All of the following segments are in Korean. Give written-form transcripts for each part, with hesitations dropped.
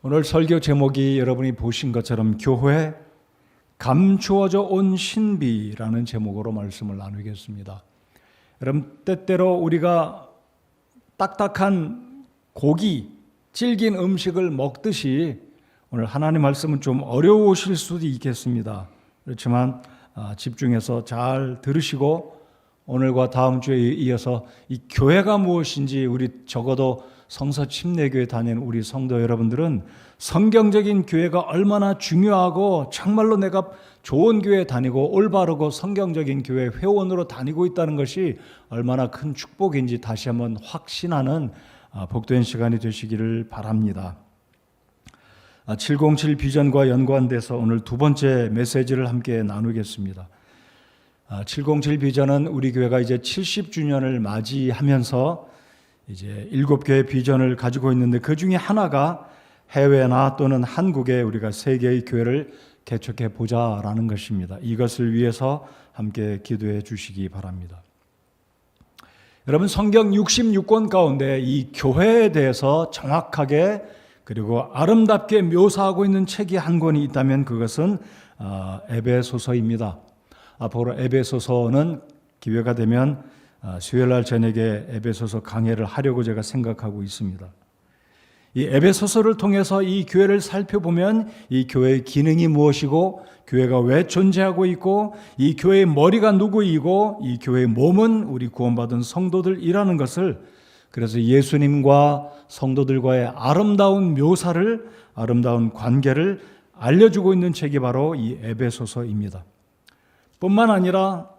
오늘 설교 제목이 여러분이 보신 것처럼 교회 감추어져 온 신비라는 제목으로 말씀을 나누겠습니다. 여러분, 때때로 우리가 딱딱한 고기, 질긴 음식을 먹듯이 오늘 하나님 말씀은 좀 어려우실 수도 있겠습니다. 그렇지만 집중해서 잘 들으시고 오늘과 다음 주에 이어서 이 교회가 무엇인지 우리 적어도 성서 침례교회 다니는 우리 성도 여러분들은 성경적인 교회가 얼마나 중요하고 정말로 내가 좋은 교회 다니고 올바르고 성경적인 교회 회원으로 다니고 있다는 것이 얼마나 큰 축복인지 다시 한번 확신하는 복된 시간이 되시기를 바랍니다. 707 비전과 연관돼서 오늘 두 번째 메시지를 함께 나누겠습니다. 707 비전은 우리 교회가 이제 70주년을 맞이하면서 이제 7개의 비전을 가지고 있는데 그 중에 하나가 해외나 또는 한국에 우리가 3개의 교회를 개척해 보자라는 것입니다. 이것을 위해서 함께 기도해 주시기 바랍니다. 여러분, 성경 66권 가운데 이 교회에 대해서 정확하게 그리고 아름답게 묘사하고 있는 책이 한 권이 있다면 그것은 에베소서입니다. 앞으로 에베소서는 기회가 되면 수요일날 저녁에 에베소서 강해를 하려고 제가 생각하고 있습니다. 이 에베소서를 통해서 이 교회를 살펴보면 이 교회의 기능이 무엇이고 교회가 왜 존재하고 있고 이 교회의 머리가 누구이고 이 교회의 몸은 우리 구원받은 성도들이라는 것을, 그래서 예수님과 성도들과의 아름다운 묘사를, 아름다운 관계를 알려주고 있는 책이 바로 이 에베소서입니다. 뿐만 아니라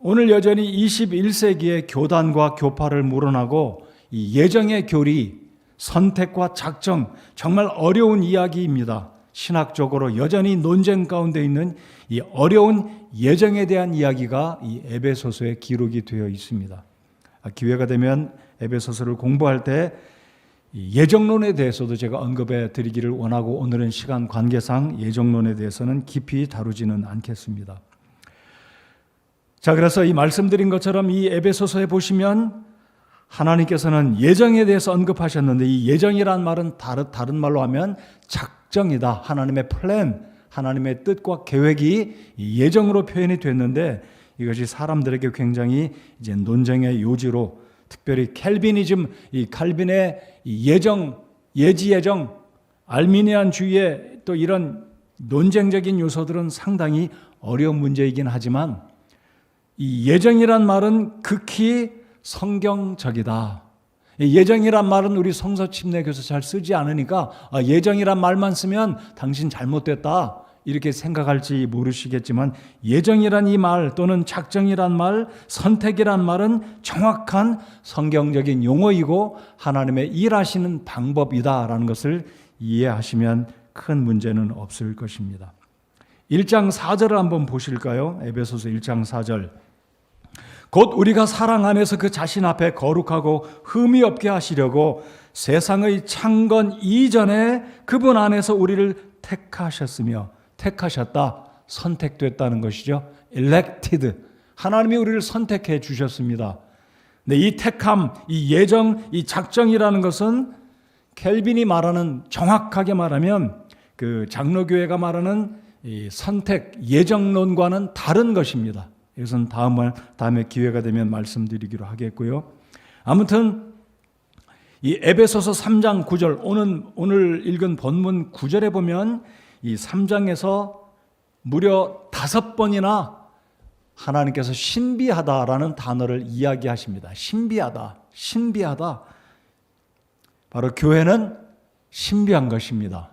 오늘 여전히 21세기의 교단과 교파를 물어나고 이 예정의 교리, 선택과 작정, 정말 어려운 이야기입니다. 신학적으로 여전히 논쟁 가운데 있는 이 어려운 예정에 대한 이야기가 이 에베소서에 기록이 되어 있습니다. 기회가 되면 에베소서를 공부할 때 예정론에 대해서도 제가 언급해 드리기를 원하고 오늘은 시간 관계상 예정론에 대해서는 깊이 다루지는 않겠습니다. 자, 그래서 이 말씀드린 것처럼 이 에베소서에 보시면 하나님께서는 예정에 대해서 언급하셨는데 이 예정이란 말은 다른 말로 하면 작정이다. 하나님의 플랜, 하나님의 뜻과 계획이 예정으로 표현이 됐는데 이것이 사람들에게 굉장히 이제 논쟁의 요지로, 특별히 캘비니즘, 이 칼빈의 예정, 예지예정, 알미니안주의의 또 이런 논쟁적인 요소들은 상당히 어려운 문제이긴 하지만 이 예정이란 말은 극히 성경적이다. 예정이란 말은 우리 성서 침례교에서 잘 쓰지 않으니까 예정이란 말만 쓰면 당신 잘못됐다 이렇게 생각할지 모르시겠지만 예정이란 이 말 또는 작정이란 말, 선택이란 말은 정확한 성경적인 용어이고 하나님의 일하시는 방법이다라는 것을 이해하시면 큰 문제는 없을 것입니다. 1장 4절을 한번 보실까요? 에베소서 1장 4절. 곧 우리가 사랑 안에서 그 자신 앞에 거룩하고 흠이 없게 하시려고 세상의 창건 이전에 그분 안에서 우리를 택하셨으며, 택하셨다, 선택됐다는 것이죠. elected. 하나님이 우리를 선택해 주셨습니다. 근데 이 택함, 이 예정, 이 작정이라는 것은 켈빈이 말하는, 정확하게 말하면 그 장로교회가 말하는 이 선택, 예정론과는 다른 것입니다. 이것은 다음에 기회가 되면 말씀드리기로 하겠고요. 아무튼 이 에베소서 3장 9절, 오늘 읽은 본문 9절에 보면 이 3장에서 무려 5번이나 하나님께서 신비하다라는 단어를 이야기하십니다. 신비하다, 신비하다. 바로 교회는 신비한 것입니다.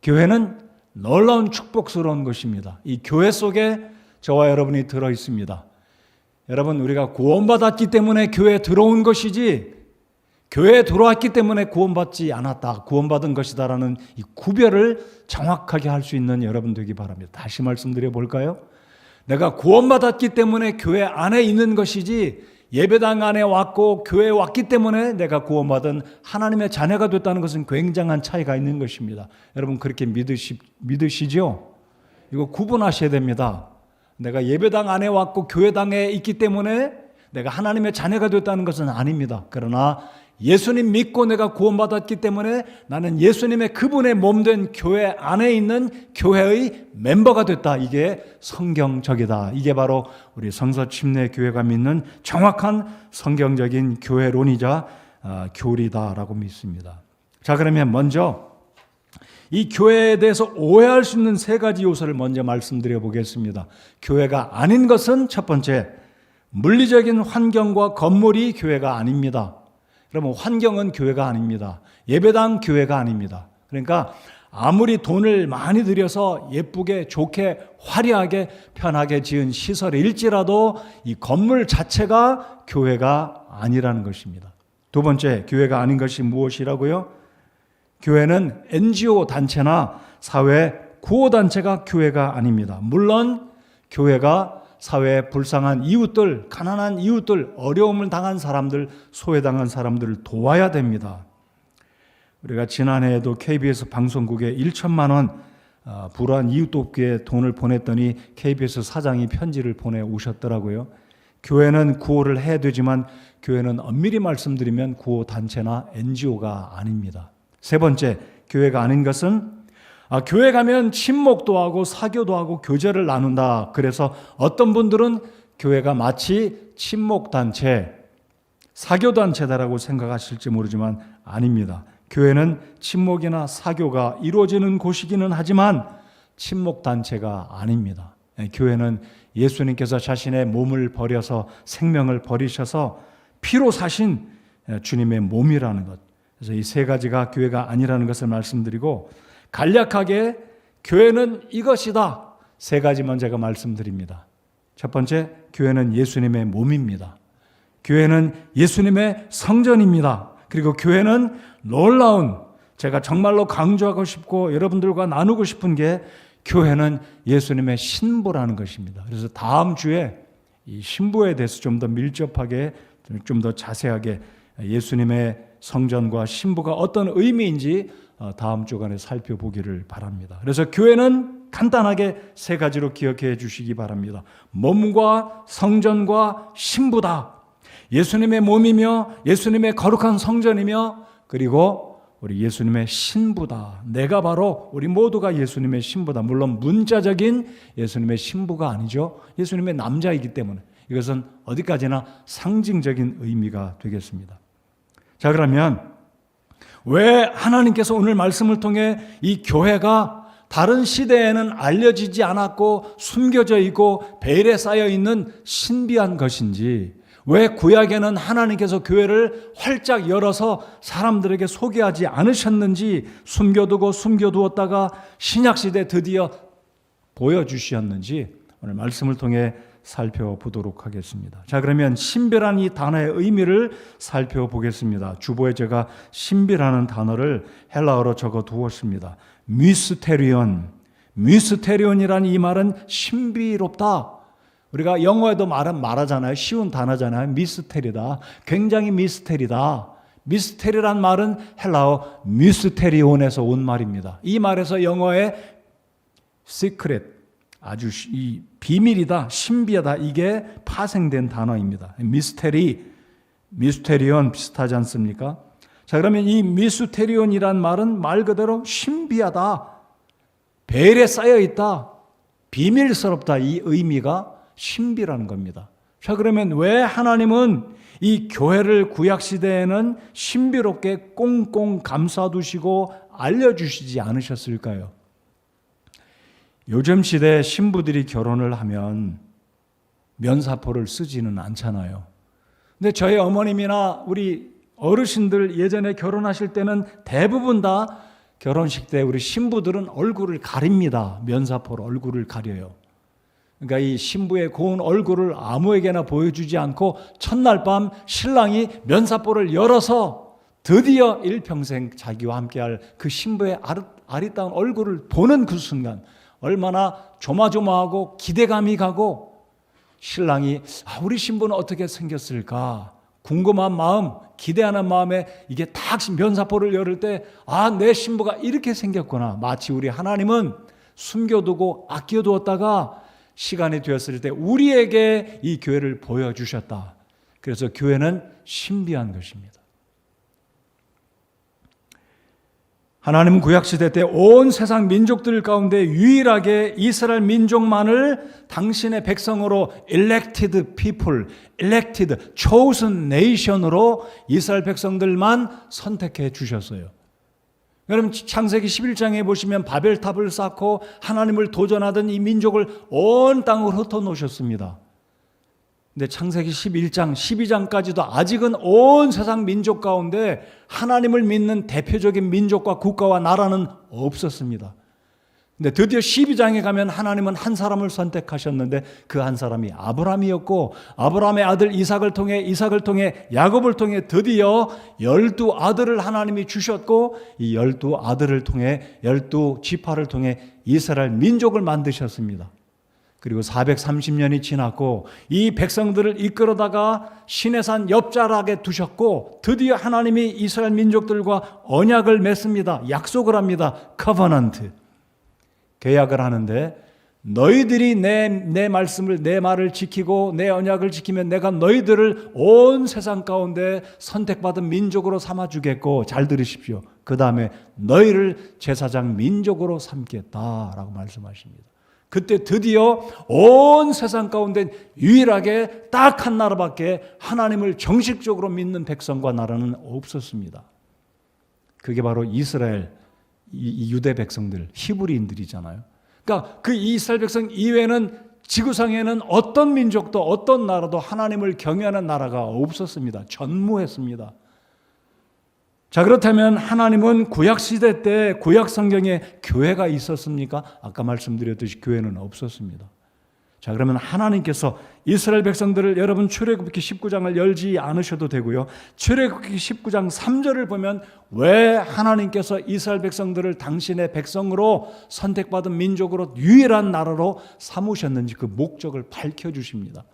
교회는 놀라운 축복스러운 것입니다. 이 교회 속에 저와 여러분이 들어 있습니다. 여러분, 우리가 구원받았기 때문에 교회에 들어온 것이지 교회에 들어왔기 때문에 구원받지 않았다, 구원받은 것이다라는 이 구별을 정확하게 할 수 있는 여러분 되기 바랍니다. 다시 말씀드려 볼까요? 내가 구원받았기 때문에 교회 안에 있는 것이지 예배당 안에 왔고 교회에 왔기 때문에 내가 구원받은 하나님의 자녀가 됐다는 것은 굉장한 차이가 있는 것입니다. 여러분, 그렇게 믿으시죠? 이거 구분하셔야 됩니다. 내가 예배당 안에 왔고 교회당에 있기 때문에 내가 하나님의 자녀가 됐다는 것은 아닙니다. 그러나 예수님 믿고 내가 구원받았기 때문에 나는 예수님의 그분의 몸된 교회 안에 있는 교회의 멤버가 됐다. 이게 성경적이다. 이게 바로 우리 성서침례교회가 믿는 정확한 성경적인 교회론이자 교리다라고 믿습니다. 자, 그러면 먼저 이 교회에 대해서 오해할 수 있는 세 가지 요소를 먼저 말씀드려 보겠습니다. 교회가 아닌 것은 첫 번째, 물리적인 환경과 건물이 교회가 아닙니다. 그러면 환경은 교회가 아닙니다. 예배당 교회가 아닙니다. 그러니까 아무리 돈을 많이 들여서 예쁘게 좋게 화려하게 편하게 지은 시설일지라도 이 건물 자체가 교회가 아니라는 것입니다. 두 번째, 교회가 아닌 것이 무엇이라고요? 교회는 NGO 단체나 사회 구호단체가 교회가 아닙니다. 물론 교회가 사회에 불쌍한 이웃들, 가난한 이웃들, 어려움을 당한 사람들, 소외당한 사람들을 도와야 됩니다. 우리가 지난해에도 KBS 방송국에 1천만 원 불우한 이웃 돕기에 돈을 보냈더니 KBS 사장이 편지를 보내오셨더라고요. 교회는 구호를 해야 되지만 교회는 엄밀히 말씀드리면 구호단체나 NGO가 아닙니다. 세 번째, 교회가 아닌 것은 교회 가면 친목도 하고 사교도 하고 교제를 나눈다. 그래서 어떤 분들은 교회가 마치 친목단체, 사교단체다라고 생각하실지 모르지만 아닙니다. 교회는 친목이나 사교가 이루어지는 곳이기는 하지만 친목단체가 아닙니다. 교회는 예수님께서 자신의 몸을 버려서 생명을 버리셔서 피로 사신 주님의 몸이라는 것. 그래서 이 세 가지가 교회가 아니라는 것을 말씀드리고 간략하게 교회는 이것이다. 세 가지만 제가 말씀드립니다. 첫 번째, 교회는 예수님의 몸입니다. 교회는 예수님의 성전입니다. 그리고 교회는 놀라운, 제가 정말로 강조하고 싶고 여러분들과 나누고 싶은 게 교회는 예수님의 신부라는 것입니다. 그래서 다음 주에 이 신부에 대해서 좀 더 밀접하게, 좀 더 자세하게 예수님의 성전과 신부가 어떤 의미인지 다음 주간에 살펴보기를 바랍니다. 그래서 교회는 간단하게 세 가지로 기억해 주시기 바랍니다. 몸과 성전과 신부다. 예수님의 몸이며 예수님의 거룩한 성전이며 그리고 우리 예수님의 신부다. 내가 바로 우리 모두가 예수님의 신부다. 물론 문자적인 예수님의 신부가 아니죠. 예수님의 남자이기 때문에 이것은 어디까지나 상징적인 의미가 되겠습니다. 자, 그러면 왜 하나님께서 오늘 말씀을 통해 이 교회가 다른 시대에는 알려지지 않았고 숨겨져 있고 베일에 쌓여 있는 신비한 것인지, 왜 구약에는 하나님께서 교회를 활짝 열어서 사람들에게 소개하지 않으셨는지, 숨겨두었다가 신약시대 드디어 보여주셨는지 오늘 말씀을 통해 살펴보도록 하겠습니다. 자, 그러면 신비란 이 단어의 의미를 살펴보겠습니다. 주보에 제가 신비라는 단어를 헬라어로 적어 두었습니다. 미스테리온이라는 이 말은 신비롭다. 우리가 영어에도 말하잖아요. 쉬운 단어잖아요. 미스테리다. 굉장히 미스테리다. 미스테리란 말은 헬라어 미스테리온에서 온 말입니다. 이 말에서 영어의 시크릿, 아주 이 비밀이다, 신비하다, 이게 파생된 단어입니다. 미스테리온 비슷하지 않습니까? 자, 그러면 이 미스테리온이란 말은 말 그대로 신비하다, 베일에 쌓여 있다, 비밀스럽다, 이 의미가 신비라는 겁니다. 자, 그러면 왜 하나님은 이 교회를 구약시대에는 신비롭게 꽁꽁 감싸두시고 알려주시지 않으셨을까요? 요즘 시대에 신부들이 결혼을 하면 면사포를 쓰지는 않잖아요. 근데 저희 어머님이나 우리 어르신들 예전에 결혼하실 때는 대부분 다 결혼식 때 우리 신부들은 얼굴을 가립니다. 면사포로 얼굴을 가려요. 그러니까 이 신부의 고운 얼굴을 아무에게나 보여주지 않고 첫날 밤 신랑이 면사포를 열어서 드디어 일평생 자기와 함께할 그 신부의 아리따운 얼굴을 보는 그 순간 얼마나 조마조마하고 기대감이 가고, 신랑이 우리 신부는 어떻게 생겼을까 궁금한 마음, 기대하는 마음에 이게 딱 면사포를 열을 때 내 신부가 이렇게 생겼구나. 마치 우리 하나님은 숨겨두고 아껴두었다가 시간이 되었을 때 우리에게 이 교회를 보여주셨다. 그래서 교회는 신비한 것입니다. 하나님은 구약시대 때 온 세상 민족들 가운데 유일하게 이스라엘 민족만을 당신의 백성으로 elected people, elected, chosen nation으로 이스라엘 백성들만 선택해 주셨어요. 여러분 창세기 11장에 보시면 바벨탑을 쌓고 하나님을 도전하던 이 민족을 온 땅으로 흩어놓으셨습니다. 근데 창세기 11장, 12장까지도 아직은 온 세상 민족 가운데 하나님을 믿는 대표적인 민족과 국가와 나라는 없었습니다. 근데 드디어 12장에 가면 하나님은 한 사람을 선택하셨는데 그 한 사람이 아브라함이었고, 아브라함의 아들 이삭을 통해 야곱을 통해 드디어 12아들을 하나님이 주셨고, 이 12아들을 통해 12지파를 통해 이스라엘 민족을 만드셨습니다. 그리고 430년이 지났고 이 백성들을 이끌어다가 시내산 옆자락에 두셨고, 드디어 하나님이 이스라엘 민족들과 언약을 맺습니다. 약속을 합니다. 커버넌트, 계약을 하는데, 너희들이 내 말씀을, 내 말을 지키고 내 언약을 지키면 내가 너희들을 온 세상 가운데 선택받은 민족으로 삼아주겠고, 잘 들으십시오, 그 다음에 너희를 제사장 민족으로 삼겠다라고 말씀하십니다. 그때 드디어 온 세상 가운데 유일하게 딱 한 나라밖에 하나님을 정식적으로 믿는 백성과 나라는 없었습니다. 그게 바로 이스라엘, 이 유대 백성들, 히브리인들이잖아요. 그러니까 그 이스라엘 백성 이외에는 지구상에는 어떤 민족도 어떤 나라도 하나님을 경외하는 나라가 없었습니다. 전무했습니다. 자, 그렇다면 하나님은 구약시대 때 구약 성경에 교회가 있었습니까? 아까 말씀드렸듯이 교회는 없었습니다. 자, 그러면 하나님께서 이스라엘 백성들을, 여러분 출애굽기 19장을 열지 않으셔도 되고요, 출애굽기 19장 3절을 보면 왜 하나님께서 이스라엘 백성들을 당신의 백성으로 선택받은 민족으로 유일한 나라로 삼으셨는지 그 목적을 밝혀주십니다.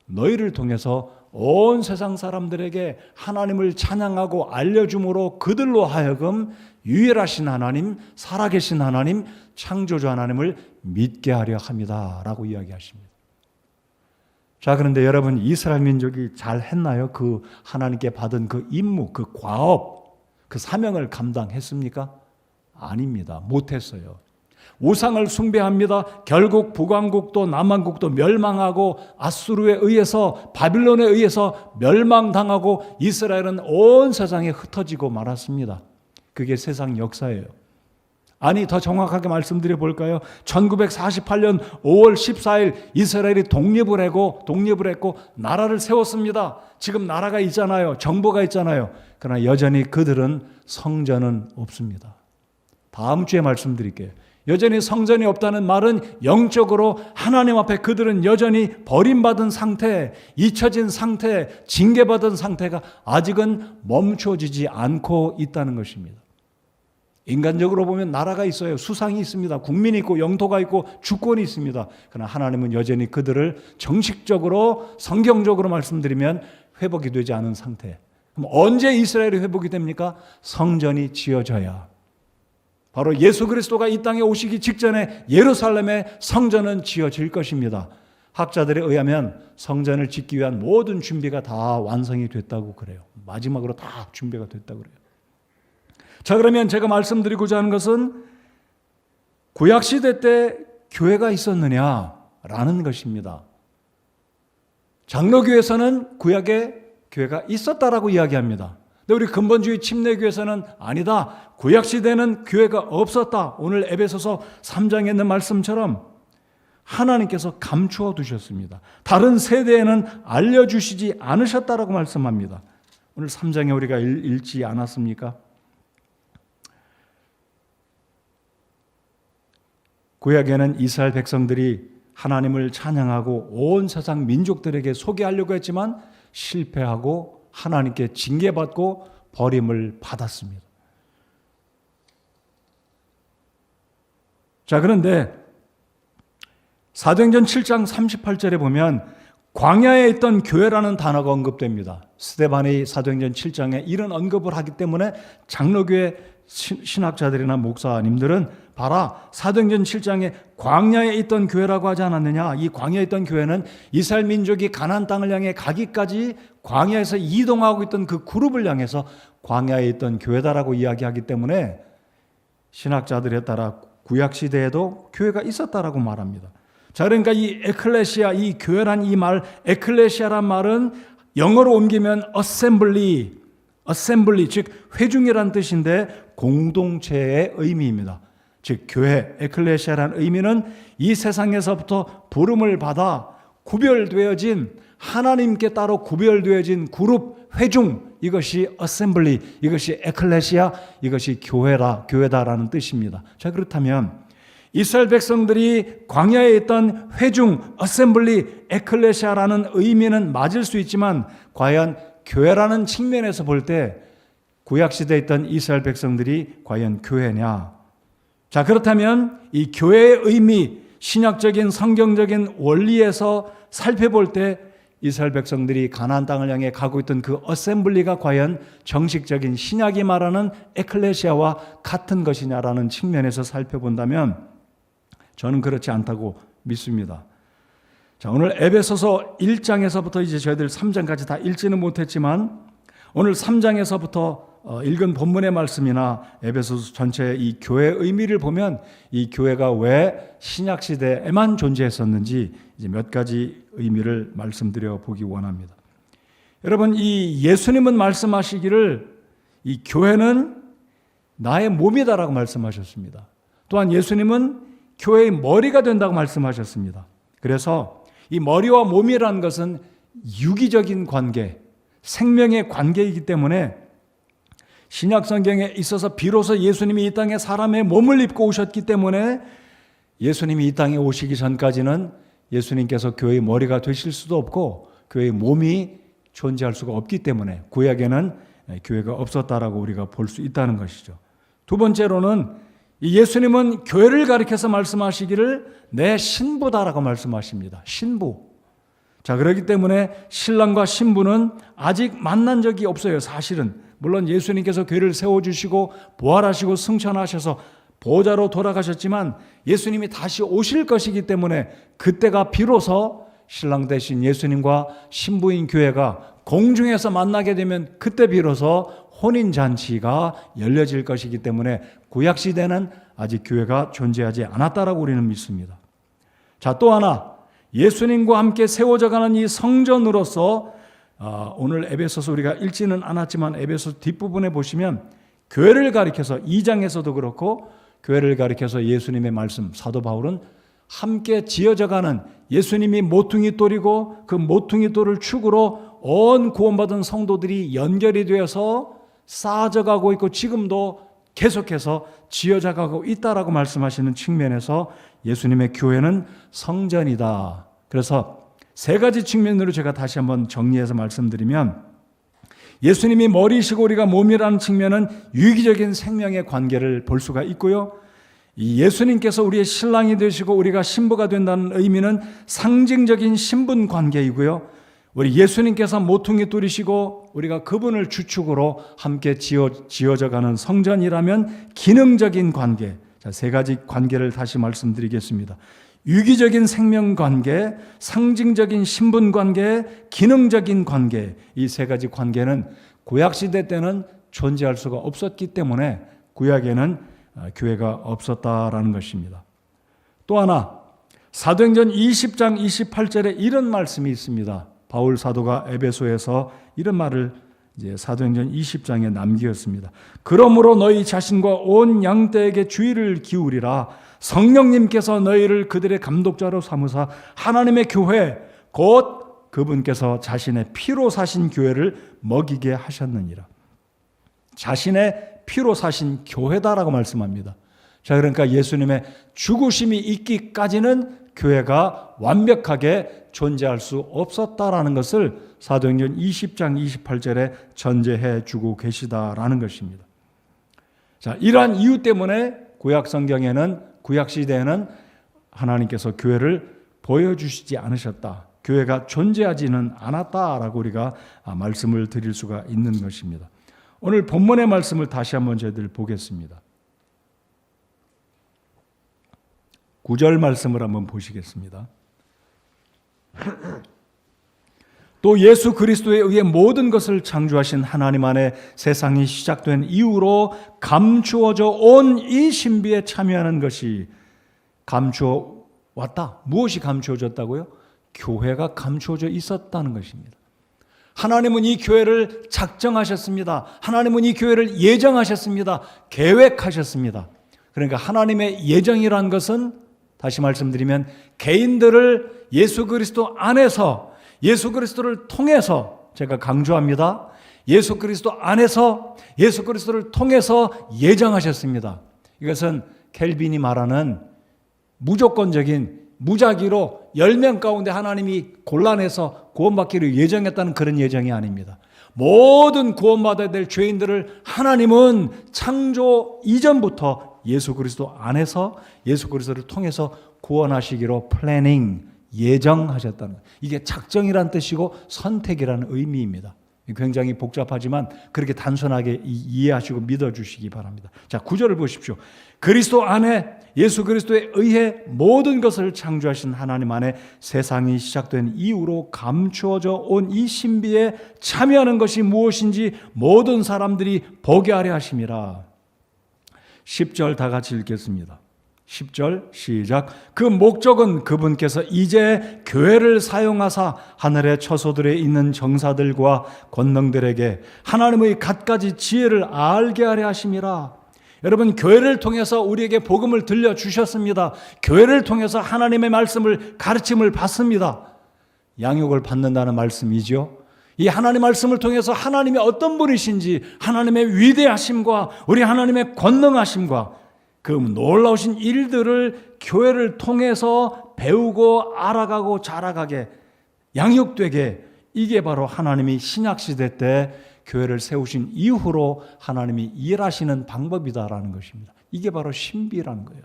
너희를 통해서 온 세상 사람들에게 하나님을 찬양하고 알려줌으로 그들로 하여금 유일하신 하나님, 살아계신 하나님, 창조주 하나님을 믿게 하려 합니다 라고 이야기하십니다. 자, 그런데 여러분, 이스라엘 민족이 잘 했나요? 그 하나님께 받은 그 임무, 그 과업, 그 사명을 감당했습니까? 아닙니다. 못했어요. 우상을 숭배합니다. 결국 북왕국도 남왕국도 멸망하고 아수르에 의해서, 바빌론에 의해서 멸망당하고 이스라엘은 온 세상에 흩어지고 말았습니다. 그게 세상 역사예요. 아니, 더 정확하게 말씀드려 볼까요? 1948년 5월 14일 이스라엘이 독립을 했고 나라를 세웠습니다. 지금 나라가 있잖아요. 정부가 있잖아요. 그러나 여전히 그들은 성전은 없습니다. 다음 주에 말씀드릴게요. 여전히 성전이 없다는 말은 영적으로 하나님 앞에 그들은 여전히 버림받은 상태, 잊혀진 상태, 징계받은 상태가 아직은 멈춰지지 않고 있다는 것입니다. 인간적으로 보면 나라가 있어요. 수상이 있습니다. 국민이 있고 영토가 있고 주권이 있습니다. 그러나 하나님은 여전히 그들을 정식적으로, 성경적으로 말씀드리면 회복이 되지 않은 상태. 그럼 언제 이스라엘이 회복이 됩니까? 성전이 지어져야. 바로 예수 그리스도가 이 땅에 오시기 직전에 예루살렘에 성전은 지어질 것입니다. 학자들에 의하면 성전을 짓기 위한 모든 준비가 다 완성이 됐다고 그래요. 마지막으로 다 준비가 됐다고 그래요. 자, 그러면 제가 말씀드리고자 하는 것은 구약시대 때 교회가 있었느냐라는 것입니다. 장로교에서는 구약에 교회가 있었다라고 이야기합니다. 근데 우리 근본주의 침례교에서는 아니다, 구약시대는 교회가 없었다. 오늘 에베소서 3장에 있는 말씀처럼 하나님께서 감추어 두셨습니다. 다른 세대에는 알려주시지 않으셨다라고 말씀합니다. 오늘 3장에 우리가 읽지 않았습니까? 구약에는 이스라엘 백성들이 하나님을 찬양하고 온 세상 민족들에게 소개하려고 했지만 실패하고 하나님께 징계받고 버림을 받았습니다. 자, 그런데 사도행전 7장 38절에 보면 광야에 있던 교회라는 단어가 언급됩니다. 스데반이 사도행전 7장에 이런 언급을 하기 때문에 장로교회 신학자들이나 목사님들은 봐라, 사도행전 7장에 광야에 있던 교회라고 하지 않았느냐. 이 광야에 있던 교회는 이스라엘 민족이 가나안 땅을 향해 가기까지 광야에서 이동하고 있던 그 그룹을 향해서 광야에 있던 교회다라고 이야기하기 때문에 신학자들에 따라 구약 시대에도 교회가 있었다라고 말합니다. 자, 그러니까 이 에클레시아, 이 교회란 이 말, 에클레시아란 말은 영어로 옮기면 assembly, 즉 회중이란 뜻인데 공동체의 의미입니다. 즉 교회, 에클레시아란 의미는 이 세상에서부터 부름을 받아 구별되어진, 하나님께 따로 구별되어진 그룹, 회중, 이것이 assembly, 이것이 에클레시아, 이것이 교회다라는 뜻입니다. 자, 그렇다면 이스라엘 백성들이 광야에 있던 회중, assembly, 에클레시아라는 의미는 맞을 수 있지만 과연 교회라는 측면에서 볼 때 구약시대에 있던 이스라엘 백성들이 과연 교회냐? 자, 그렇다면 이 교회의 의미, 신약적인 성경적인 원리에서 살펴볼 때 이스라엘 백성들이 가나안 땅을 향해 가고 있던 그 어셈블리가 과연 정식적인 신약이 말하는 에클레시아와 같은 것이냐라는 측면에서 살펴본다면 저는 그렇지 않다고 믿습니다. 자, 오늘 에베소서 1장에서부터 이제 저희들 3장까지 다 읽지는 못했지만 오늘 3장에서부터 읽은 본문의 말씀이나 에베소서 전체의 이 교회의 의미를 보면 이 교회가 왜 신약 시대에만 존재했었는지 이제 몇 가지 의미를 말씀드려 보기 원합니다. 여러분, 이 예수님은 말씀하시기를 이 교회는 나의 몸이다라고 말씀하셨습니다. 또한 예수님은 교회의 머리가 된다고 말씀하셨습니다. 그래서 이 머리와 몸이라는 것은 유기적인 관계, 생명의 관계이기 때문에 신약 성경에 있어서 비로소 예수님이 이 땅에 사람의 몸을 입고 오셨기 때문에 예수님이 이 땅에 오시기 전까지는 예수님께서 교회의 머리가 되실 수도 없고 교회의 몸이 존재할 수가 없기 때문에 구약에는 교회가 없었다라고 우리가 볼 수 있다는 것이죠. 두 번째로는 예수님은 교회를 가리켜서 말씀하시기를 내 신부다라고 말씀하십니다. 신부. 자, 그렇기 때문에 신랑과 신부는 아직 만난 적이 없어요. 사실은. 물론 예수님께서 교회를 세워주시고 부활하시고 승천하셔서 보좌로 돌아가셨지만 예수님이 다시 오실 것이기 때문에 그때가 비로소 신랑 대신 예수님과 신부인 교회가 공중에서 만나게 되면 그때 비로소 혼인잔치가 열려질 것이기 때문에 구약시대는 아직 교회가 존재하지 않았다라고 우리는 믿습니다. 자, 또 하나 예수님과 함께 세워져가는 이 성전으로서 오늘 에베소서 우리가 읽지는 않았지만 에베소 뒷부분에 보시면 교회를 가리켜서 2장에서도 그렇고 교회를 가리켜서 예수님의 말씀, 사도 바울은 함께 지어져가는 예수님이 모퉁이 돌이고 그 모퉁이 돌을 축으로 온 구원받은 성도들이 연결이 되어서 쌓아져가고 있고 지금도 계속해서 지어져가고 있다라고 말씀하시는 측면에서 예수님의 교회는 성전이다. 그래서 세 가지 측면으로 제가 다시 한번 정리해서 말씀드리면 예수님이 머리시고 우리가 몸이라는 측면은 유기적인 생명의 관계를 볼 수가 있고요. 이 예수님께서 우리의 신랑이 되시고 우리가 신부가 된다는 의미는 상징적인 신분 관계이고요. 우리 예수님께서 모퉁이 뚫으시고 우리가 그분을 주축으로 함께 지어져가는 성전이라면 기능적인 관계. 자, 세 가지 관계를 다시 말씀드리겠습니다. 유기적인 생명 관계, 상징적인 신분 관계, 기능적인 관계. 이 세 가지 관계는 구약시대 때는 존재할 수가 없었기 때문에 구약에는 교회가 없었다라는 것입니다. 또 하나, 사도행전 20장 28절에 이런 말씀이 있습니다. 바울 사도가 에베소에서 이런 말을 이제 사도행전 20장에 남기었습니다. 그러므로 너희 자신과 온 양떼에게 주의를 기울이라. 성령님께서 너희를 그들의 감독자로 삼으사 하나님의 교회 곧 그분께서 자신의 피로 사신 교회를 먹이게 하셨느니라. 자신의 피로 사신 교회다라고 말씀합니다. 자, 그러니까 예수님의 죽으심이 있기까지는 교회가 완벽하게 존재할 수 없었다라는 것을 사도행전 20장 28절에 전제해 주고 계시다라는 것입니다. 자, 이러한 이유 때문에 구약 성경에는 구약 시대에는 하나님께서 교회를 보여주시지 않으셨다. 교회가 존재하지는 않았다라고 우리가 말씀을 드릴 수가 있는 것입니다. 오늘 본문의 말씀을 다시 한번 저희들 보겠습니다. 9절 말씀을 한번 보시겠습니다. 또 예수 그리스도에 의해 모든 것을 창조하신 하나님 안에 세상이 시작된 이후로 감추어져 온 이 신비에 참여하는 것이 감추어 왔다. 무엇이 감추어졌다고요? 교회가 감추어져 있었다는 것입니다. 하나님은 이 교회를 작정하셨습니다. 하나님은 이 교회를 예정하셨습니다. 계획하셨습니다. 그러니까 하나님의 예정이라는 것은 다시 말씀드리면 개인들을 예수 그리스도 안에서, 예수 그리스도를 통해서, 제가 강조합니다. 예수 그리스도 안에서, 예수 그리스도를 통해서 예정하셨습니다. 이것은 켈빈이 말하는 무조건적인 무작위로 10명 가운데 하나님이 골라내서 구원받기를 예정했다는 그런 예정이 아닙니다. 모든 구원받아야 될 죄인들을 하나님은 창조 이전부터 예수 그리스도 안에서 예수 그리스도를 통해서 구원하시기로 플래닝, 예정하셨다는 것. 이게 작정이란 뜻이고 선택이라는 의미입니다. 굉장히 복잡하지만 그렇게 단순하게 이해하시고 믿어주시기 바랍니다. 자, 9절을 보십시오. 그리스도 안에 예수 그리스도에 의해 모든 것을 창조하신 하나님 안에 세상이 시작된 이후로 감추어져 온 이 신비에 참여하는 것이 무엇인지 모든 사람들이 보게 하려 하심이라. 10절 다 같이 읽겠습니다. 10절 시작. 그 목적은 그분께서 이제 교회를 사용하사 하늘의 처소들에 있는 정사들과 권능들에게 하나님의 갖가지 지혜를 알게 하려 하심이라. 여러분, 교회를 통해서 우리에게 복음을 들려주셨습니다. 교회를 통해서 하나님의 말씀을 가르침을 받습니다. 양육을 받는다는 말씀이죠. 이 하나님 말씀을 통해서 하나님이 어떤 분이신지, 하나님의 위대하심과 우리 하나님의 권능하심과 그 놀라우신 일들을 교회를 통해서 배우고 알아가고 자라가게, 양육되게, 이게 바로 하나님이 신약시대 때 교회를 세우신 이후로 하나님이 일하시는 방법이다라는 것입니다. 이게 바로 신비라는 거예요.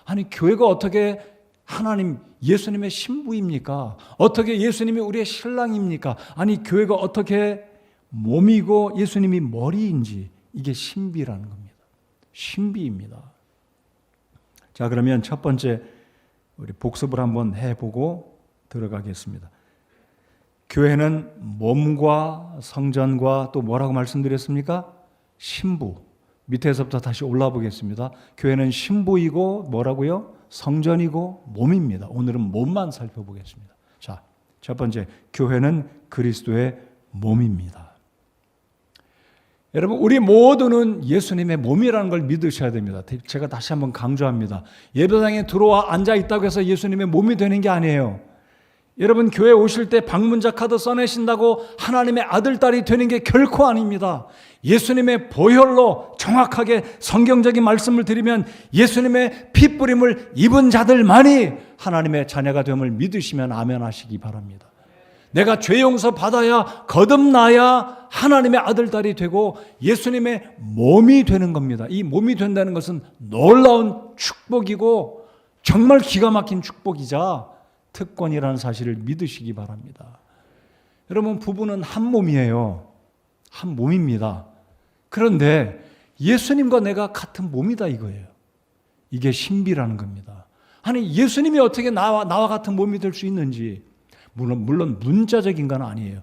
아니, 교회가 어떻게 하나님, 예수님의 신부입니까? 어떻게 예수님이 우리의 신랑입니까? 아니, 교회가 어떻게 몸이고 예수님이 머리인지, 이게 신비라는 겁니다. 신비입니다. 자, 그러면 첫 번째 우리 복습을 한번 해보고 들어가겠습니다. 교회는 몸과 성전과 또 뭐라고 말씀드렸습니까? 신부. 밑에서부터 다시 올라 보겠습니다. 교회는 신부이고 뭐라고요? 성전이고 몸입니다. 오늘은 몸만 살펴보겠습니다. 자, 첫 번째, 교회는 그리스도의 몸입니다. 여러분, 우리 모두는 예수님의 몸이라는 걸 믿으셔야 됩니다. 제가 다시 한번 강조합니다. 예배당에 들어와 앉아 있다고 해서 예수님의 몸이 되는 게 아니에요. 여러분, 교회 오실 때 방문자 카드 써내신다고 하나님의 아들, 딸이 되는 게 결코 아닙니다. 예수님의 보혈로 정확하게 성경적인 말씀을 드리면 예수님의 핏부림을 입은 자들만이 하나님의 자녀가 됨을 믿으시면 아멘 하시기 바랍니다. 내가 죄 용서 받아야 거듭나야 하나님의 아들, 딸이 되고 예수님의 몸이 되는 겁니다. 이 몸이 된다는 것은 놀라운 축복이고 정말 기가 막힌 축복이자 특권이라는 사실을 믿으시기 바랍니다. 여러분, 부부는 한 몸이에요. 한 몸입니다. 그런데 예수님과 내가 같은 몸이다 이거예요. 이게 신비라는 겁니다. 아니, 예수님이 어떻게 나와 같은 몸이 될 수 있는지, 물론 문자적인 건 아니에요.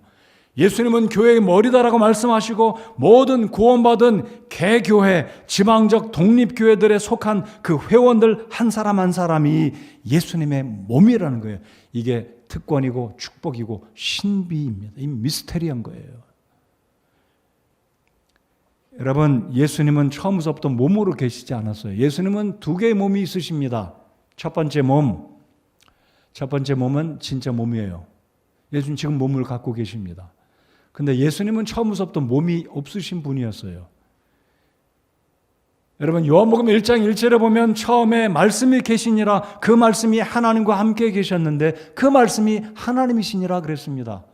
예수님은 교회의 머리다라고 말씀하시고 모든 구원받은 개교회, 지방적 독립교회들에 속한 그 회원들 한 사람 한 사람이 예수님의 몸이라는 거예요. 이게 특권이고 축복이고 신비입니다. 이 미스테리한 거예요. 여러분, 예수님은 처음부터 몸으로 계시지 않았어요. 예수님은 두 개의 몸이 있으십니다. 첫 번째 몸은 진짜 몸이에요. 예수님 지금 몸을 갖고 계십니다. 근데 예수님은 처음부터 몸이 없으신 분이었어요. 여러분, 요한복음 1장 1절에 보면 처음에 말씀이 계시니라, 그 말씀이 하나님과 함께 계셨는데 그 말씀이 하나님이시니라 그랬습니다.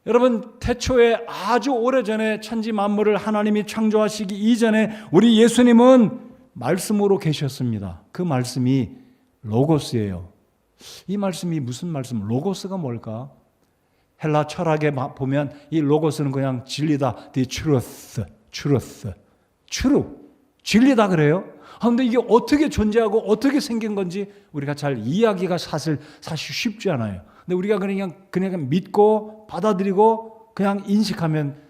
여러분, 태초에 아주 오래전에 천지 만물을 하나님이 창조하시기 이전에 우리 예수님은 말씀으로 계셨습니다. 그 말씀이 로고스예요. 이 말씀이 무슨 말씀? 로고스가 뭘까? 헬라 철학에 보면 이 로고스는 그냥 진리다. The truth. 진리다 그래요. 그런데 이게 어떻게 존재하고 어떻게 생긴 건지 우리가 잘 이해하기가 사실 쉽지 않아요. 근데 우리가 그냥 믿고 받아들이고 그냥 인식하면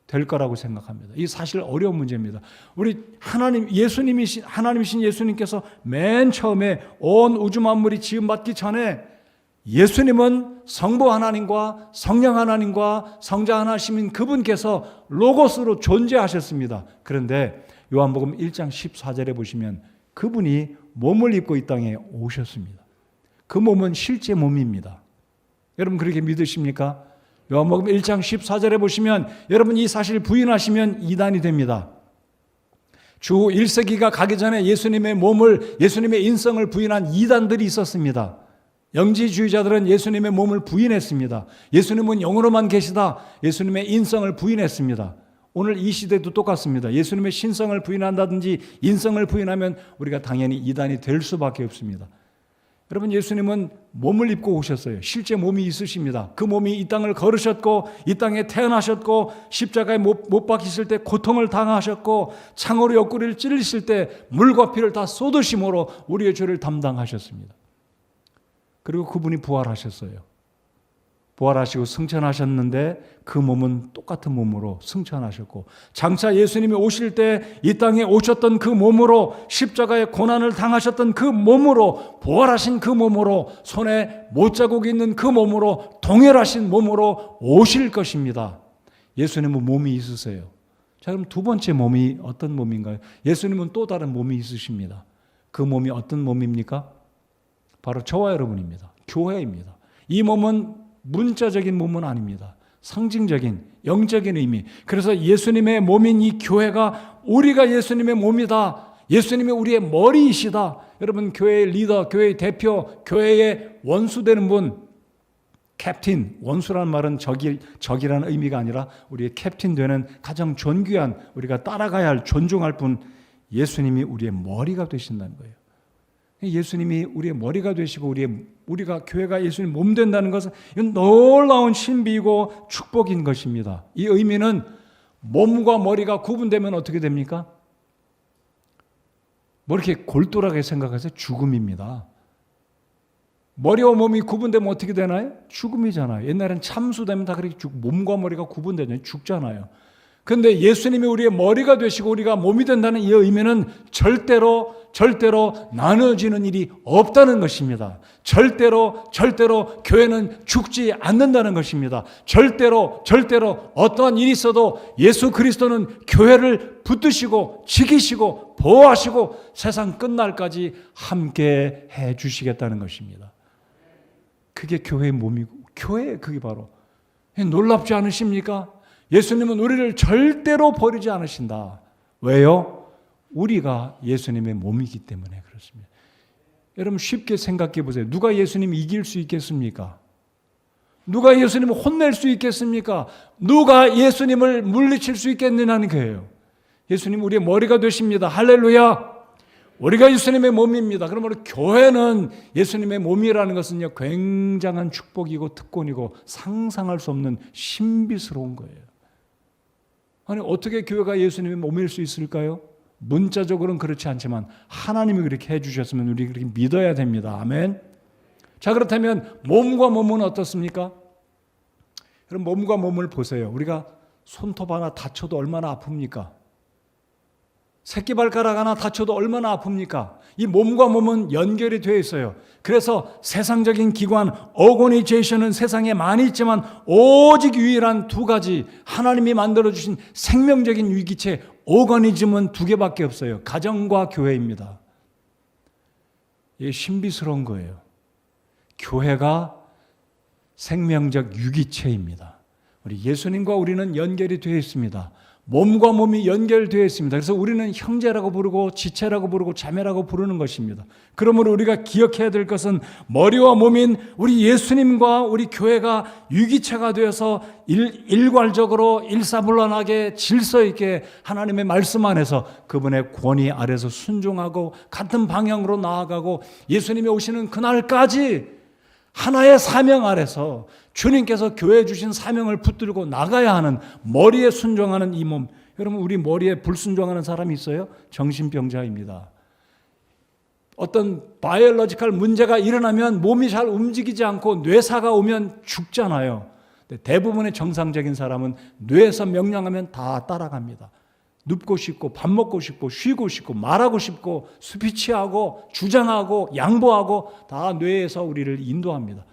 될 거라고 생각합니다. 이 사실 어려운 문제입니다. 우리 하나님이신 예수님께서 맨 처음에 온 우주 만물이 지음받기 전에 예수님은 성부 하나님과 성령 하나님과 성자 하나님인 그분께서 로고스로 존재하셨습니다. 그런데 요한복음 1장 14절에 보시면 그분이 몸을 입고 이 땅에 오셨습니다. 그 몸은 실제 몸입니다. 여러분 그렇게 믿으십니까? 요한복음 1장 14절에 보시면 여러분 이 사실 부인하시면 이단이 됩니다. 주 1세기가 가기 전에 예수님의 몸을, 예수님의 인성을 부인한 이단들이 있었습니다. 영지주의자들은 예수님의 몸을 부인했습니다. 예수님은 영으로만 계시다. 예수님의 인성을 부인했습니다. 오늘 이 시대도 똑같습니다. 예수님의 신성을 부인한다든지 인성을 부인하면 우리가 당연히 이단이 될 수밖에 없습니다. 여러분 예수님은 몸을 입고 오셨어요. 실제 몸이 있으십니다. 그 몸이 이 땅을 걸으셨고 이 땅에 태어나셨고 십자가에 못 박히실 때 고통을 당하셨고 창으로 옆구리를 찔리실 때 물과 피를 다 쏟으심으로 우리의 죄를 담당하셨습니다. 그리고 그분이 부활하셨어요. 부활하시고 승천하셨는데 그 몸은 똑같은 몸으로 승천하셨고 장차 예수님이 오실 때 이 땅에 오셨던 그 몸으로 십자가의 고난을 당하셨던 그 몸으로 부활하신 그 몸으로 손에 못자국이 있는 그 몸으로 동일하신 몸으로 오실 것입니다. 예수님은 몸이 있으세요. 자, 그럼 두 번째 몸이 어떤 몸인가요? 예수님은 또 다른 몸이 있으십니다. 그 몸이 어떤 몸입니까? 바로 저와 여러분입니다. 교회입니다. 이 몸은 문자적인 몸은 아닙니다. 상징적인 영적인 의미. 그래서 예수님의 몸인 이 교회가 우리가 예수님의 몸이다. 예수님이 우리의 머리이시다. 여러분 교회의 리더, 교회의 대표, 교회의 원수 되는 분, 캡틴, 원수라는 말은 적이라는 의미가 아니라 우리의 캡틴 되는 가장 존귀한 우리가 따라가야 할 존중할 분 예수님이 우리의 머리가 되신다는 거예요. 예수님이 우리의 머리가 되시고 우리가 교회가 예수님 몸 된다는 것은 이건 놀라운 신비이고 축복인 것입니다. 이 의미는 몸과 머리가 구분되면 어떻게 됩니까? 뭐 이렇게 골똘하게 생각해서 죽음입니다. 머리와 몸이 구분되면 어떻게 되나요? 죽음이잖아요. 옛날엔 참수되면 다 그렇게 몸과 머리가 구분되잖아요. 죽잖아요. 그런데 예수님이 우리의 머리가 되시고 우리가 몸이 된다는 이 의미는 절대로 나눠지는 일이 없다는 것입니다. 절대로 교회는 죽지 않는다는 것입니다. 절대로 어떠한 일이 있어도 예수 그리스도는 교회를 붙드시고 지키시고 보호하시고 세상 끝날까지 함께 해 주시겠다는 것입니다. 그게 교회의 몸이고 그게 바로 놀랍지 않으십니까? 예수님은 우리를 절대로 버리지 않으신다. 왜요? 우리가 예수님의 몸이기 때문에 그렇습니다. 여러분 쉽게 생각해 보세요. 누가 예수님 이길 수 있겠습니까? 누가 예수님을 혼낼 수 있겠습니까? 누가 예수님을 물리칠 수 있겠느냐는 거예요. 예수님 우리의 머리가 되십니다. 할렐루야. 우리가 예수님의 몸입니다. 그러므로 교회는 예수님의 몸이라는 것은요 굉장한 축복이고 특권이고 상상할 수 없는 신비스러운 거예요. 아니 어떻게 교회가 예수님의 몸일 수 있을까요? 문자적으로는 그렇지 않지만 하나님이 그렇게 해주셨으면 우리 그렇게 믿어야 됩니다. 아멘. 자 그렇다면 몸과 몸은 어떻습니까? 그럼 몸과 몸을 보세요. 우리가 손톱 하나 다쳐도 얼마나 아픕니까? 새끼발가락 하나 다쳐도 얼마나 아픕니까? 이 몸과 몸은 연결이 되어 있어요. 그래서 세상적인 기관, 오거니제이션은 세상에 많이 있지만 오직 유일한 두 가지 하나님이 만들어주신 생명적인 유기체, 오거니즘은 두 개밖에 없어요. 가정과 교회입니다. 이게 신비스러운 거예요. 교회가 생명적 유기체입니다. 우리 예수님과 우리는 연결이 되어 있습니다. 몸과 몸이 연결되어 있습니다. 그래서 우리는 형제라고 부르고 지체라고 부르고 자매라고 부르는 것입니다. 그러므로 우리가 기억해야 될 것은 머리와 몸인 우리 예수님과 우리 교회가 유기체가 되어서 일괄적으로 일사불란하게 질서 있게 하나님의 말씀 안에서 그분의 권위 아래서 순종하고 같은 방향으로 나아가고 예수님이 오시는 그날까지 하나의 사명 아래서 주님께서 교회에 주신 사명을 붙들고 나가야 하는 머리에 순종하는 이 몸. 여러분 우리 머리에 불순종하는 사람이 있어요? 정신병자입니다. 어떤 바이올로지컬 문제가 일어나면 몸이 잘 움직이지 않고 뇌사가 오면 죽잖아요. 대부분의 정상적인 사람은 뇌에서 명령하면 다 따라갑니다. 눕고 싶고 밥 먹고 싶고 쉬고 싶고 말하고 싶고 스피치하고 주장하고 양보하고 다 뇌에서 우리를 인도합니다.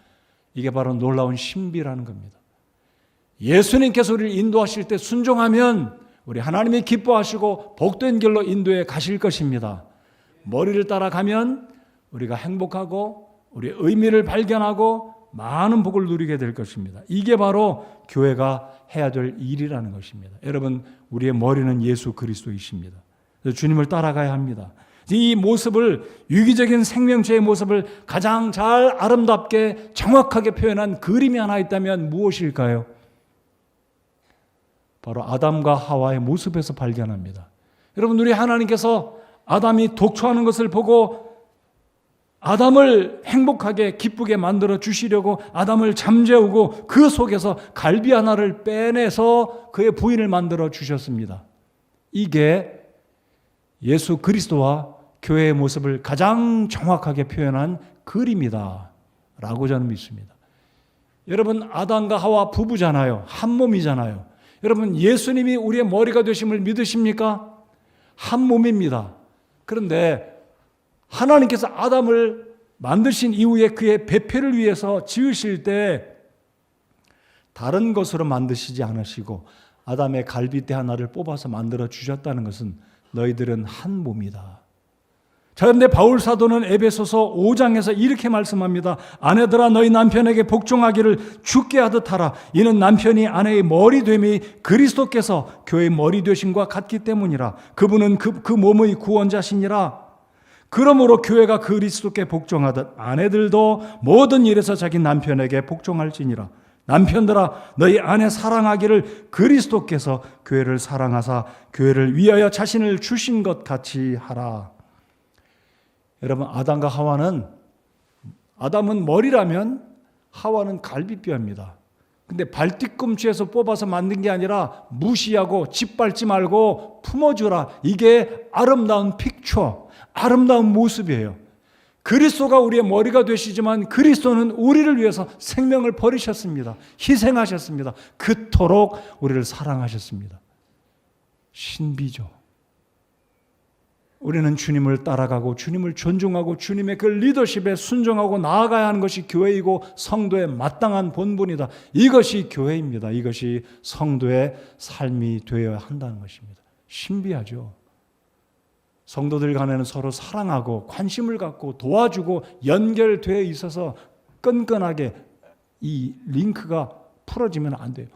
이게 바로 놀라운 신비라는 겁니다. 예수님께서 우리를 인도하실 때 순종하면 우리 하나님이 기뻐하시고 복된 길로 인도해 가실 것입니다. 머리를 따라가면 우리가 행복하고 우리의 의미를 발견하고 많은 복을 누리게 될 것입니다. 이게 바로 교회가 해야 될 일이라는 것입니다. 여러분, 우리의 머리는 예수 그리스도이십니다. 그래서 주님을 따라가야 합니다. 이 모습을, 유기적인 생명체의 모습을 가장 잘 아름답게 정확하게 표현한 그림이 하나 있다면 무엇일까요? 바로 아담과 하와의 모습에서 발견합니다. 여러분, 우리 하나님께서 아담이 독초하는 것을 보고 아담을 행복하게 기쁘게 만들어 주시려고 아담을 잠재우고 그 속에서 갈비 하나를 빼내서 그의 부인을 만들어 주셨습니다. 이게 예수 그리스도와 교회의 모습을 가장 정확하게 표현한 그림이다 라고 저는 믿습니다. 여러분, 아담과 하와 부부잖아요. 한 몸이잖아요. 여러분, 예수님이 우리의 머리가 되심을 믿으십니까? 한 몸입니다. 그런데 하나님께서 아담을 만드신 이후에 그의 배필을 위해서 지으실 때 다른 것으로 만드시지 않으시고 아담의 갈비뼈 하나를 뽑아서 만들어 주셨다는 것은 너희들은 한 몸이다. 자, 그런데 바울 사도는 에베소서 5장에서 이렇게 말씀합니다. 아내들아, 너희 남편에게 복종하기를 주께 하듯 하라. 이는 남편이 아내의 머리 됨이 그리스도께서 교회의 머리 되심과 같기 때문이라. 그분은 그 몸의 구원자시니라. 그러므로 교회가 그리스도께 복종하듯 아내들도 모든 일에서 자기 남편에게 복종할지니라. 남편들아, 너희 아내 사랑하기를 그리스도께서 교회를 사랑하사 교회를 위하여 자신을 주신 것 같이 하라. 여러분, 아담과 하와는, 아담은 머리라면 하와는 갈비뼈입니다. 근데 발뒤꿈치에서 뽑아서 만든 게 아니라 무시하고 짓밟지 말고 품어주라. 이게 아름다운 픽처, 아름다운 모습이에요. 그리스도가 우리의 머리가 되시지만 그리스도는 우리를 위해서 생명을 버리셨습니다. 희생하셨습니다. 그토록 우리를 사랑하셨습니다. 신비죠. 우리는 주님을 따라가고 주님을 존중하고 주님의 그 리더십에 순종하고 나아가야 하는 것이 교회이고 성도의 마땅한 본분이다. 이것이 교회입니다. 이것이 성도의 삶이 되어야 한다는 것입니다. 신비하죠. 성도들 간에는 서로 사랑하고 관심을 갖고 도와주고 연결되어 있어서 끈끈하게 이 링크가 풀어지면 안 돼요.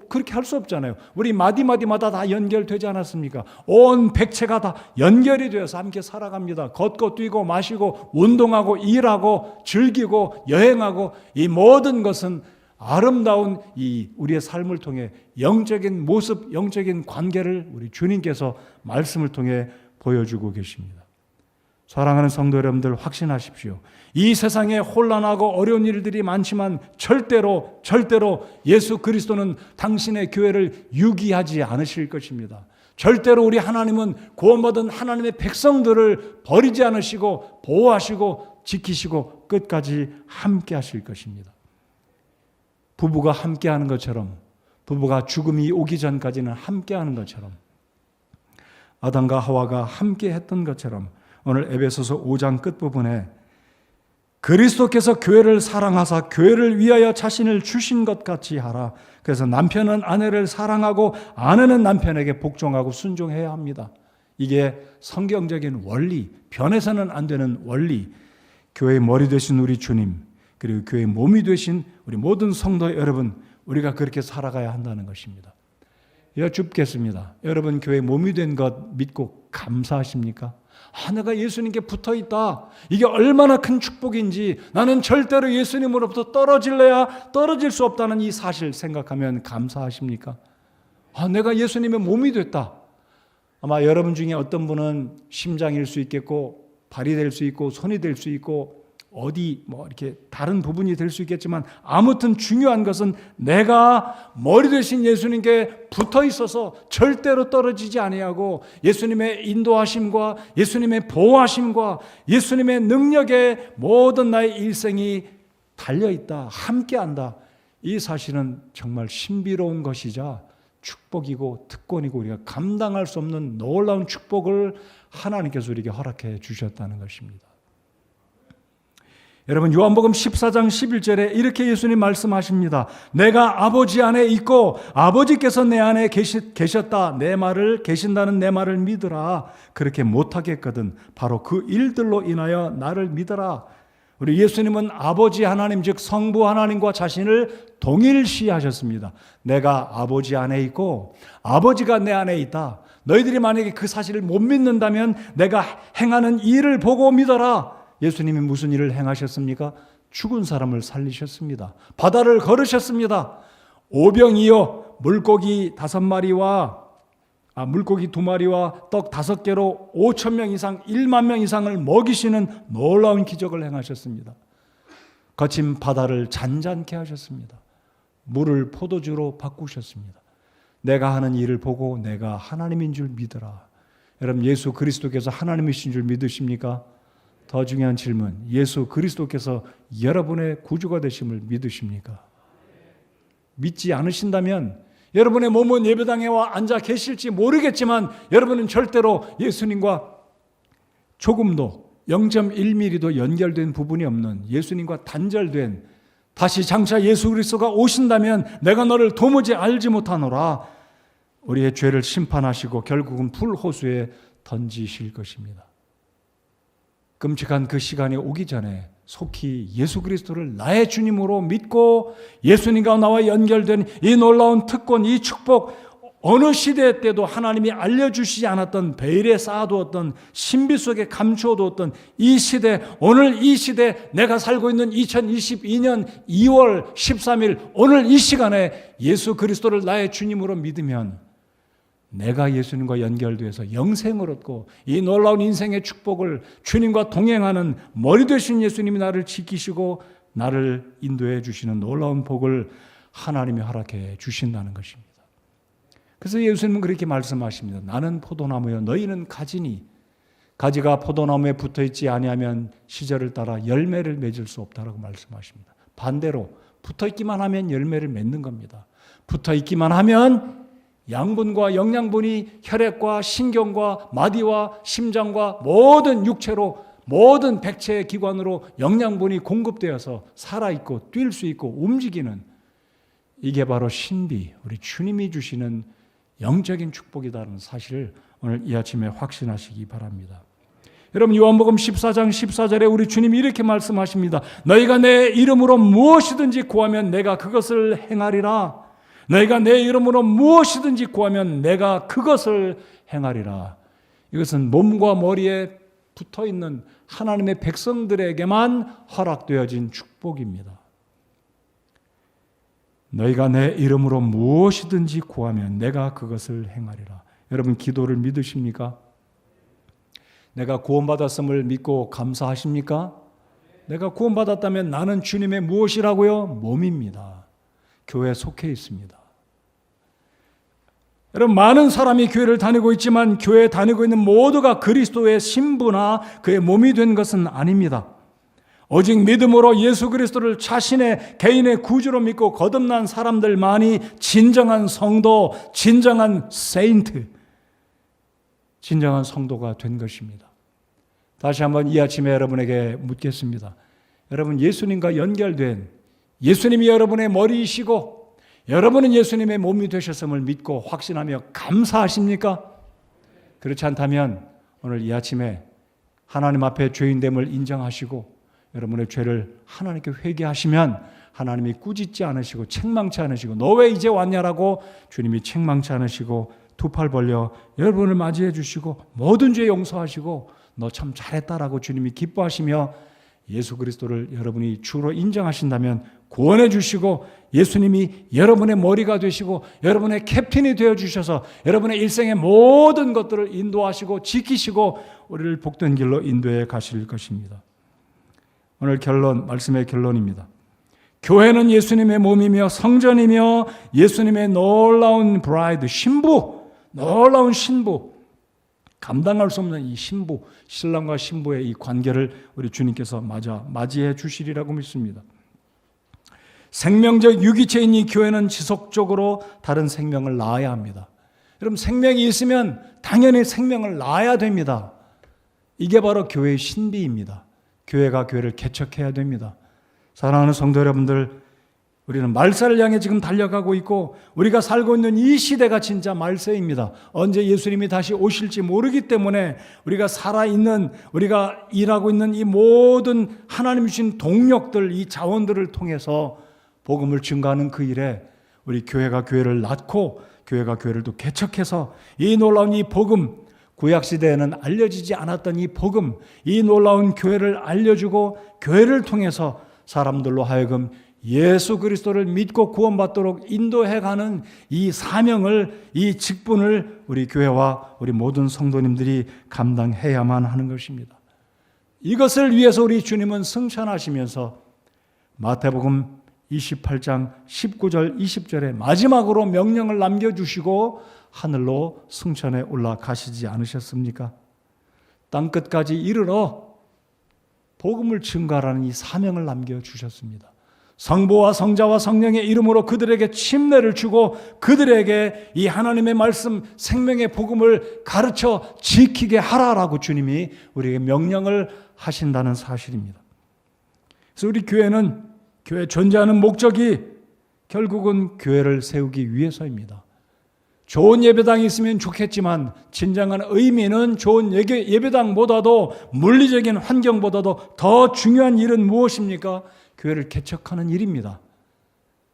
그렇게 할 수 없잖아요. 우리 마디마디마다 다 연결되지 않았습니까? 온 백체가 다 연결이 되어서 함께 살아갑니다. 걷고 뛰고 마시고 운동하고 일하고 즐기고 여행하고 이 모든 것은 아름다운 이 우리의 삶을 통해 영적인 모습, 영적인 관계를 우리 주님께서 말씀을 통해 보여주고 계십니다. 사랑하는 성도 여러분들, 확신하십시오. 이 세상에 혼란하고 어려운 일들이 많지만 절대로 예수 그리스도는 당신의 교회를 유기하지 않으실 것입니다. 절대로 우리 하나님은 구원받은 하나님의 백성들을 버리지 않으시고 보호하시고 지키시고 끝까지 함께 하실 것입니다. 부부가 함께 하는 것처럼, 부부가 죽음이 오기 전까지는 함께 하는 것처럼, 아담과 하와가 함께 했던 것처럼 오늘 에베소서 5장 끝부분에 그리스도께서 교회를 사랑하사 교회를 위하여 자신을 주신 것 같이 하라. 그래서 남편은 아내를 사랑하고 아내는 남편에게 복종하고 순종해야 합니다. 이게 성경적인 원리, 변해서는 안 되는 원리. 교회의 머리 되신 우리 주님, 그리고 교회의 몸이 되신 우리 모든 성도 여러분, 우리가 그렇게 살아가야 한다는 것입니다. 여쭙겠습니다. 여러분, 교회의 몸이 된 것 믿고 감사하십니까? 내가 예수님께 붙어있다. 이게 얼마나 큰 축복인지, 나는 절대로 예수님으로부터 떨어질 수 없다는 이 사실 생각하면 감사하십니까? 내가 예수님의 몸이 됐다. 아마 여러분 중에 어떤 분은 심장일 수 있겠고 발이 될 수 있고 손이 될 수 있고 어디 이렇게 다른 부분이 될 수 있겠지만 아무튼 중요한 것은 내가 머리 되신 예수님께 붙어 있어서 절대로 떨어지지 아니하고 예수님의 인도하심과 예수님의 보호하심과 예수님의 능력에 모든 나의 일생이 달려있다, 함께한다. 이 사실은 정말 신비로운 것이자 축복이고 특권이고 우리가 감당할 수 없는 놀라운 축복을 하나님께서 우리에게 허락해 주셨다는 것입니다. 여러분, 요한복음 14장 11절에 이렇게 예수님 말씀하십니다. 내가 아버지 안에 있고 아버지께서 내 안에 계셨다. 내 말을 계신다는 내 말을 믿으라. 그렇게 못하겠거든 바로 그 일들로 인하여 나를 믿어라. 우리 예수님은 아버지 하나님 즉 성부 하나님과 자신을 동일시하셨습니다. 내가 아버지 안에 있고 아버지가 내 안에 있다. 너희들이 만약에 그 사실을 못 믿는다면 내가 행하는 일을 보고 믿어라. 예수님이 무슨 일을 행하셨습니까? 죽은 사람을 살리셨습니다. 바다를 걸으셨습니다. 오병이어 물고기 2마리와 떡 5개로 5,000명 이상 1만 명 이상을 먹이시는 놀라운 기적을 행하셨습니다. 거친 바다를 잔잔케 하셨습니다. 물을 포도주로 바꾸셨습니다. 내가 하는 일을 보고 내가 하나님인 줄 믿어라. 여러분, 예수 그리스도께서 하나님이신 줄 믿으십니까? 더 중요한 질문, 예수 그리스도께서 여러분의 구주가 되심을 믿으십니까? 믿지 않으신다면 여러분의 몸은 예배당에 와 앉아 계실지 모르겠지만 여러분은 절대로 예수님과 조금도 0.1mm도 연결된 부분이 없는, 예수님과 단절된, 다시 장차 예수 그리스도가 오신다면 내가 너를 도무지 알지 못하노라, 우리의 죄를 심판하시고 결국은 불호수에 던지실 것입니다. 끔찍한 그 시간이 오기 전에 속히 예수 그리스도를 나의 주님으로 믿고 예수님과 나와 연결된 이 놀라운 특권, 이 축복, 어느 시대 때도 하나님이 알려주시지 않았던, 베일에 쌓아두었던, 신비 속에 감추어두었던 이 시대, 오늘 이 시대, 내가 살고 있는 2022년 2월 13일 오늘 이 시간에 예수 그리스도를 나의 주님으로 믿으면 내가 예수님과 연결되어서 영생을 얻고 이 놀라운 인생의 축복을, 주님과 동행하는 머리 되신 예수님이 나를 지키시고 나를 인도해 주시는 놀라운 복을 하나님이 허락해 주신다는 것입니다. 그래서 예수님은 그렇게 말씀하십니다. 나는 포도나무여 너희는 가지니 가지가 포도나무에 붙어있지 아니하면 시절을 따라 열매를 맺을 수 없다라고 말씀하십니다. 반대로 붙어있기만 하면 열매를 맺는 겁니다. 붙어있기만 하면 양분과 영양분이 혈액과 신경과 마디와 심장과 모든 육체로, 모든 백체의 기관으로 영양분이 공급되어서 살아있고 뛸 수 있고 움직이는, 이게 바로 신비, 우리 주님이 주시는 영적인 축복이라는 사실을 오늘 이 아침에 확신하시기 바랍니다. 여러분, 요한복음 14장 14절에 우리 주님이 이렇게 말씀하십니다. 너희가 내 이름으로 무엇이든지 구하면 내가 그것을 행하리라. 너희가 내 이름으로 무엇이든지 구하면 내가 그것을 행하리라. 이것은 몸과 머리에 붙어있는 하나님의 백성들에게만 허락되어진 축복입니다. 너희가 내 이름으로 무엇이든지 구하면 내가 그것을 행하리라. 여러분, 기도를 믿으십니까? 내가 구원받았음을 믿고 감사하십니까? 내가 구원받았다면 나는 주님의 무엇이라고요? 몸입니다. 교회에 속해 있습니다. 여러분, 많은 사람이 교회를 다니고 있지만 교회에 다니고 있는 모두가 그리스도의 신부나 그의 몸이 된 것은 아닙니다. 오직 믿음으로 예수 그리스도를 자신의 개인의 구주로 믿고 거듭난 사람들만이 진정한 성도, 진정한 세인트, 진정한 성도가 된 것입니다. 다시 한번 이 아침에 여러분에게 묻겠습니다. 여러분, 예수님과 연결된, 예수님이 여러분의 머리이시고 여러분은 예수님의 몸이 되셨음을 믿고 확신하며 감사하십니까? 그렇지 않다면 오늘 이 아침에 하나님 앞에 죄인됨을 인정하시고 여러분의 죄를 하나님께 회개하시면 하나님이 꾸짖지 않으시고 책망치 않으시고 너 왜 이제 왔냐라고 주님이 책망치 않으시고 두 팔 벌려 여러분을 맞이해 주시고 모든 죄 용서하시고 너 참 잘했다라고 주님이 기뻐하시며 예수 그리스도를 여러분이 주로 인정하신다면 구원해 주시고 예수님이 여러분의 머리가 되시고 여러분의 캡틴이 되어 주셔서 여러분의 일생의 모든 것들을 인도하시고 지키시고 우리를 복된 길로 인도해 가실 것입니다. 오늘 말씀의 결론입니다. 교회는 예수님의 몸이며 성전이며 예수님의 놀라운 브라이드, 놀라운 신부, 감당할 수 없는 이 신부, 신랑과 신부의 이 관계를 우리 주님께서 맞이해 주시리라고 믿습니다. 생명적 유기체인 이 교회는 지속적으로 다른 생명을 낳아야 합니다. 여러분, 생명이 있으면 당연히 생명을 낳아야 됩니다. 이게 바로 교회의 신비입니다. 교회가 교회를 개척해야 됩니다. 사랑하는 성도 여러분들, 우리는 말세를 향해 지금 달려가고 있고 우리가 살고 있는 이 시대가 진짜 말세입니다. 언제 예수님이 다시 오실지 모르기 때문에 우리가 살아있는, 우리가 일하고 있는 이 모든 하나님 주신 동력들, 이 자원들을 통해서 복음을 증거하는 그 일에 우리 교회가 교회를 낳고 교회가 교회를 또 개척해서 이 놀라운 이 복음, 구약시대에는 알려지지 않았던 이 복음, 이 놀라운 교회를 알려주고 교회를 통해서 사람들로 하여금 예수 그리스도를 믿고 구원받도록 인도해가는 이 사명을, 이 직분을 우리 교회와 우리 모든 성도님들이 감당해야만 하는 것입니다. 이것을 위해서 우리 주님은 승천하시면서 마태복음 28장 19절 20절에 마지막으로 명령을 남겨주시고 하늘로 승천해 올라가시지 않으셨습니까? 땅끝까지 이르러 복음을 증거하라는 이 사명을 남겨주셨습니다. 성부와 성자와 성령의 이름으로 그들에게 침례를 주고 그들에게 이 하나님의 말씀, 생명의 복음을 가르쳐 지키게 하라라고 주님이 우리에게 명령을 하신다는 사실입니다. 그래서 우리 교회는, 교회 존재하는 목적이 결국은 교회를 세우기 위해서입니다. 좋은 예배당이 있으면 좋겠지만 진정한 의미는 좋은 예배당보다도, 물리적인 환경보다도 더 중요한 일은 무엇입니까? 교회를 개척하는 일입니다.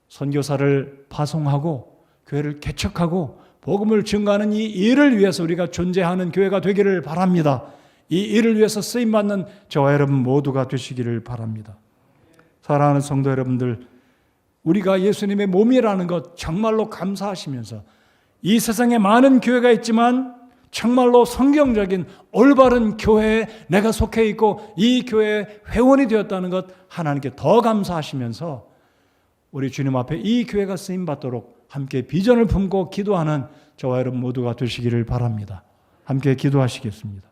선교사를 파송하고 교회를 개척하고 복음을 증거하는 이 일을 위해서 우리가 존재하는 교회가 되기를 바랍니다. 이 일을 위해서 쓰임받는 저와 여러분 모두가 되시기를 바랍니다. 사랑하는 성도 여러분들, 우리가 예수님의 몸이라는 것 정말로 감사하시면서 이 세상에 많은 교회가 있지만 정말로 성경적인 올바른 교회에 내가 속해 있고 이 교회의 회원이 되었다는 것 하나님께 더 감사하시면서 우리 주님 앞에 이 교회가 쓰임받도록 함께 비전을 품고 기도하는 저와 여러분 모두가 되시기를 바랍니다. 함께 기도하시겠습니다.